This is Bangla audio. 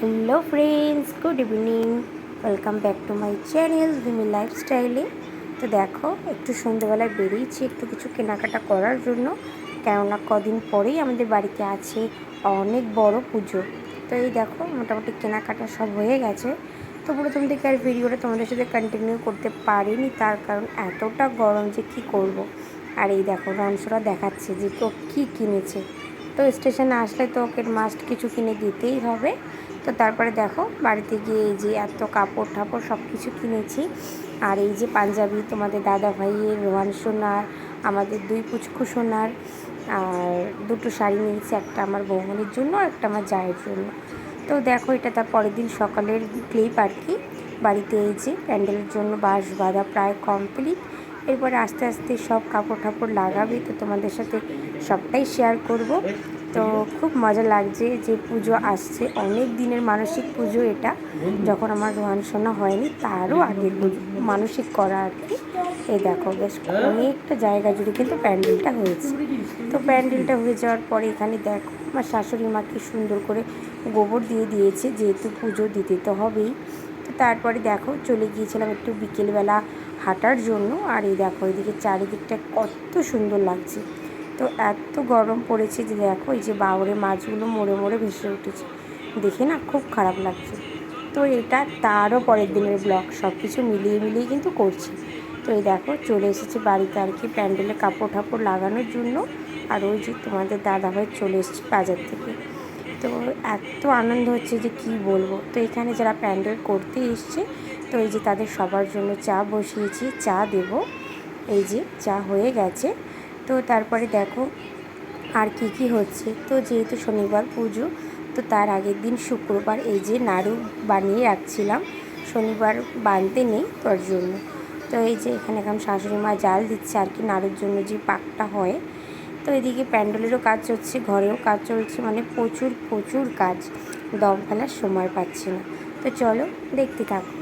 Hello friends, good evening. Welcome back to my channel ভিমি লাইফস্টাইলে। তো দেখো, একটু সন্ধ্যেবেলায় বেরিয়েছি একটু কিছু কেনাকাটা করার জন্য, কেননা কদিন পরেই আমাদের বাড়িতে আছে অনেক বড় পুজো। তো এই দেখো, মোটামুটি কেনাকাটা সব হয়ে গেছে। তো প্রথম থেকে আর ভিডিওটা তোমাদের সাথে কন্টিনিউ করতে পারিনি, তার কারণ এতটা গরম যে কী করব। আর এই দেখো, রনসরা দেখাচ্ছে যে কেউ কী কিনেছে। তো স্টেশনে আসলে তো ওকে মাস্ট কিছু কিনে দিতেই হবে। তো তারপরে দেখো, বাড়িতে গিয়ে এই যে এত কাপড় ঠাপড় সব কিছু কিনেছি। আর এই যে পাঞ্জাবি তোমাদের দাদা ভাইয়ের, রোহান সোনার, আমাদের দুই পুচকু সোনার, আর দুটো শাড়ি নিয়েছি, একটা আমার বৌমনির জন্য আর একটা আমার জায়ের জন্য। তো দেখো, এটা তার পরের দিন সকালের ক্লিপ আর কি। বাড়িতে এই যে প্যান্ডেলের জন্য বাঁশ বাঁধা প্রায় কমপ্লিট। এরপরে আস্তে আস্তে সব কাপড় ঠাপড় লাগাবে, তো তোমাদের সাথে সবটাই শেয়ার করব। তো খুব মজা লাগছে যে পুজো আসছে, অনেক দিনের মানসিক পুজো এটা। যখন আমার রোহান সোনা হয়নি তারও আগের পুজো মানসিক করা আর কি। এই দেখো, বেশ অনেকটা জায়গা জুড়ে কিন্তু প্যান্ডেলটা হয়েছে। তো প্যান্ডেলটা হয়ে যাওয়ার পরে এখানে দেখো, আমার শাশুড়ি মাকে সুন্দর করে গোবর দিয়ে দিয়েছে, যেহেতু পুজো দিতে তো হবেই। তো তারপরে দেখো, চলে গিয়েছিলাম একটু বিকেলবেলা হাঁটার জন্য। আর এই দেখো, এদিকে চারিদিকটা কত সুন্দর লাগছে। তো এত গরম পড়েছে যে দেখো, এই যে বাউরে মাছগুলো মরে মরে ভেসে উঠেছে, দেখে না খুব খারাপ লাগছে। তো এটা তারও পরের দিনের ব্লগ, সব কিছু মিলিয়ে মিলিয়ে কিন্তু করছি। তো এই দেখো, চলে এসেছে বাড়িতে আর কি প্যান্ডেলে কাপড় ঠাপড় লাগানোর জন্য। আর ওই যে তোমাদের দাদাভাই চলে এসেছে বাজার থেকে। তো এত আনন্দ হচ্ছে যে কি বলবো। তো এখানে যারা প্যান্ডেল করতে এসছে, তো এই যে তাদের সবার জন্য চা বসিয়েছি, চা দেব। এই যে চা হয়ে গেছে। তো তারপরে দেখো আর কি হচ্ছে। তো যেহেতু শনিবার পুজো, তো তার আগের দিন শুক্রবার এই যে নাড়ু বানিয়ে রাখছিলাম, শনিবার বানতে নেই তোর জন্য। তো এই যে এখানে এখন শাশুড়ি মা জাল দিচ্ছে আর কি নাড়ুর জন্য যে পাকটা হয়। তো এদিকে প্যান্ডেলেরও কাজ চলছে, ঘরেও কাজ চলছে, মানে প্রচুর প্রচুর কাজ, দম ফেলার সময় পাচ্ছি না। তো চলো দেখতে থাকো।